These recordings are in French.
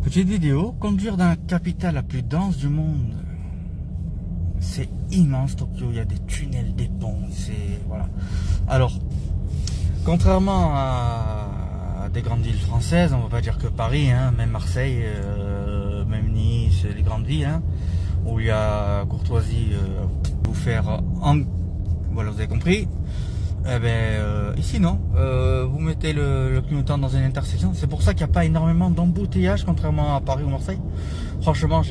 Petite vidéo, conduire dans la capitale la plus dense du monde. C'est immense Tokyo, il y a des tunnels, des ponts, c'est... voilà. Alors, contrairement à des grandes villes françaises, on va pas dire que Paris, hein, même Marseille, même Nice, les grandes villes, hein, où il y a courtoisie, vous faire en... Voilà, vous avez compris. Eh ben, ici non, vous mettez le clignotant dans une intersection, c'est pour ça qu'il n'y a pas énormément d'embouteillage contrairement à Paris ou Marseille. Franchement,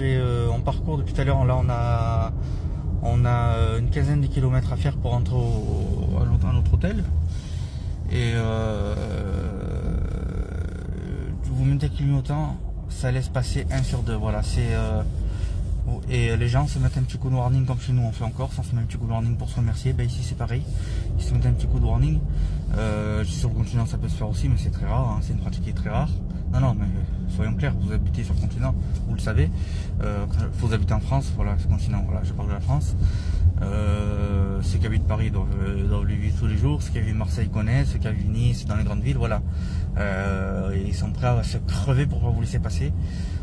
on parcourt depuis tout à l'heure, là on a une quinzaine de kilomètres à faire pour rentrer à notre hôtel. Et vous mettez le clignotant, ça laisse passer 1 sur 2, voilà, et les gens se mettent un petit coup de warning comme chez nous on fait encore, on se met un petit coup de warning pour se remercier. Ben ici c'est pareil, ils se mettent un petit coup de warning. Sur le continent ça peut se faire aussi, mais c'est très rare, hein, c'est une pratique qui est très rare. Non mais soyons clairs, vous habitez sur le continent, vous le savez. Vous habitez en France, voilà, ce continent, voilà, je parle de la France. Ceux qui habitent Paris doivent le vivre tous les jours, ceux qui habitent Marseille connaissent, ceux qui habitent Nice, dans les grandes villes, voilà. Ils sont prêts à se crever pour pas vous laisser passer.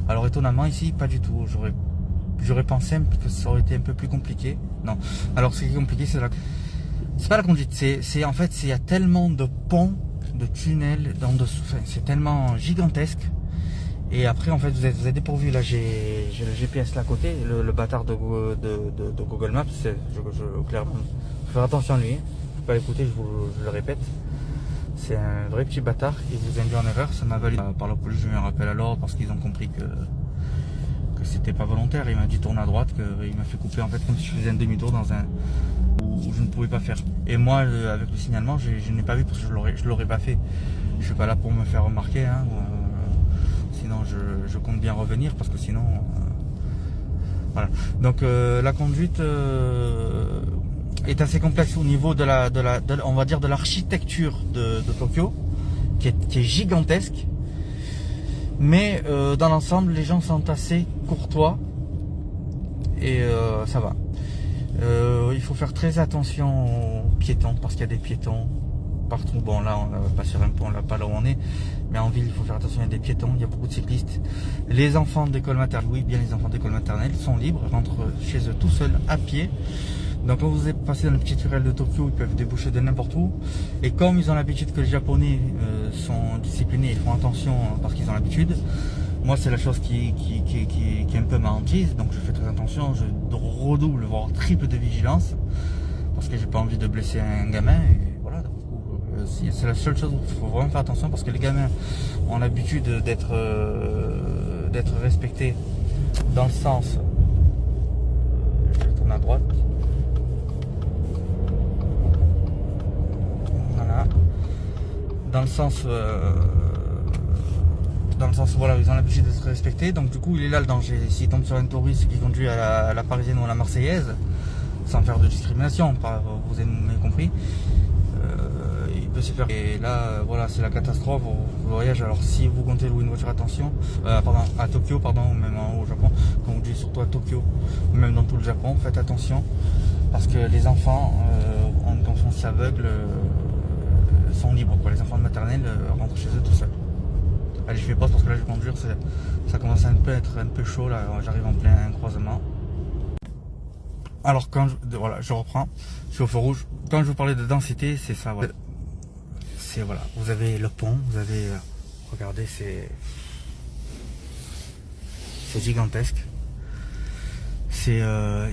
Alors étonnamment ici, pas du tout. J'aurais pensé que ça aurait été un peu plus compliqué. Non. Alors ce qui est compliqué, c'est pas la conduite. C'est en fait, il y a tellement de ponts, de tunnels, c'est tellement gigantesque. Et après, en fait, vous êtes dépourvu. Là, j'ai le GPS là à côté, le bâtard de Google Maps. Clairement, faut faire attention à lui. Faut pas l'écouter, je le répète. C'est un vrai petit bâtard. Il vous induit en erreur. Ça m'a valu par la police. Je mets un rappel à l'ordre parce qu'ils ont compris que c'était pas volontaire. Il m'a dit tourne à droite, il m'a fait couper en fait comme si je faisais un demi-tour dans un où je ne pouvais pas faire. Et moi, avec le signalement, je n'ai pas vu parce que je l'aurais pas fait. Je suis pas là pour me faire remarquer, hein. Sinon je compte bien revenir parce que sinon voilà. Donc la conduite est assez complexe au niveau on va dire de l'architecture de Tokyo, qui est gigantesque. Mais dans l'ensemble, les gens sont assez courtois et ça va. Il faut faire très attention aux piétons parce qu'il y a des piétons partout. Bon, là, on n'est pas sur un pont, là, pas là où on est. Mais en ville, il faut faire attention, il y a des piétons, il y a beaucoup de cyclistes. Les enfants d'école maternelle, oui, bien les enfants d'école maternelle sont libres, rentrent chez eux tout seuls, à pied. Donc quand vous êtes passé dans le petit tunnel de Tokyo, ils peuvent déboucher de n'importe où. Et comme ils ont l'habitude que les Japonais sont disciplinés et font attention parce qu'ils ont l'habitude, moi c'est la chose qui est un peu ma hantise. Donc je fais très attention, je redouble, voire triple de vigilance. Parce que j'ai pas envie de blesser un gamin. Et voilà, c'est la seule chose où il faut vraiment faire attention parce que les gamins ont l'habitude d'être respectés dans le sens... je tourne à droite. Dans le sens voilà, ils ont l'habitude d'être respectés, donc du coup il est là le danger. S'il tombe sur un touriste qui conduit à la parisienne ou à la marseillaise, sans faire de discrimination, vous avez compris, il peut se faire. Et là, voilà, c'est la catastrophe au voyage. Alors si vous comptez louer une voiture, attention, à Tokyo, ou même au Japon, quand vous dites surtout à Tokyo, ou même dans tout le Japon, faites attention, parce que les enfants en conscience aveugle sont libres, quoi. Les enfants de maternelle rentrent chez eux tout seuls. Allez, je fais pause parce que là je vais conduire, ça commence à être un peu chaud là, j'arrive en plein croisement. Alors voilà, je reprends, je suis au feu rouge. Quand je vous parlais de densité, c'est ça, voilà. Voilà, vous avez le pont, vous avez, regardez, c'est gigantesque. Il y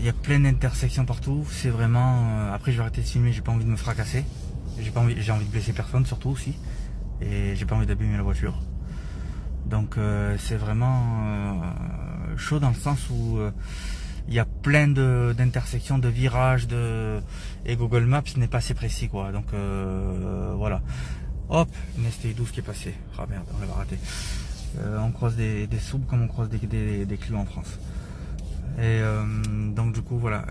a plein d'intersections partout, c'est vraiment, après je vais arrêter de filmer, j'ai pas envie de me fracasser. J'ai envie de blesser personne surtout aussi. Et j'ai pas envie d'abîmer la voiture. Donc c'est vraiment chaud dans le sens où il y a plein d'intersections, de virages, et Google Maps n'est pas assez précis, quoi. Donc voilà. Hop, une STI12 qui est passée. Ah merde, on l'avait raté. On croise des soubs comme on croise des clients en France. Et donc du coup voilà,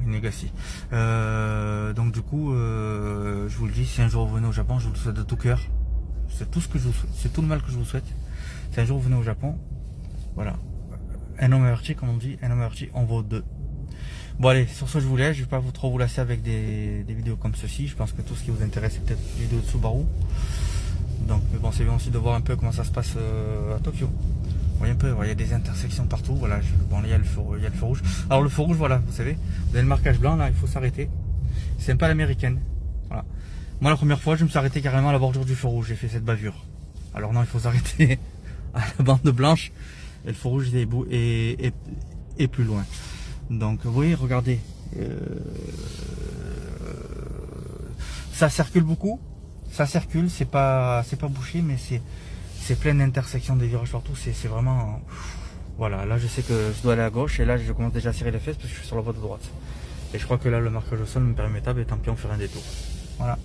une négatie. Donc du coup, je vous le dis, si un jour vous venez au Japon, je vous le souhaite de tout cœur. C'est tout ce que je vous souhaite, c'est tout le mal que je vous souhaite. Si un jour vous venez au Japon, voilà, un homme averti, comme on dit, un homme averti en vaut deux. Bon allez, sur ce je vous laisse, je vais pas trop vous lasser avec des vidéos comme ceci. Je pense que tout ce qui vous intéresse c'est peut-être les vidéos de Subaru. Donc mais bon, c'est bien aussi de voir un peu comment ça se passe à Tokyo. Vous voyez un peu, il y a des intersections partout. Voilà, bon, il y a le feu rouge. Alors le feu rouge, voilà, vous savez, vous avez le marquage blanc là, il faut s'arrêter. C'est un peu à l'américaine. Voilà. Moi, la première fois, je me suis arrêté carrément à la bordure du feu rouge. J'ai fait cette bavure. Alors non, il faut s'arrêter à la bande blanche. Et le feu rouge est plus loin. Donc, vous voyez, regardez. Ça circule beaucoup. Ça circule, c'est pas bouché, mais c'est plein d'intersections, des virages partout. C'est vraiment... Voilà, là, je sais que je dois aller à gauche. Et là, je commence déjà à serrer les fesses parce que je suis sur la voie de droite. Et je crois que là, le marquage au sol me permet pas, et tant pis, on fait un détour. Voilà.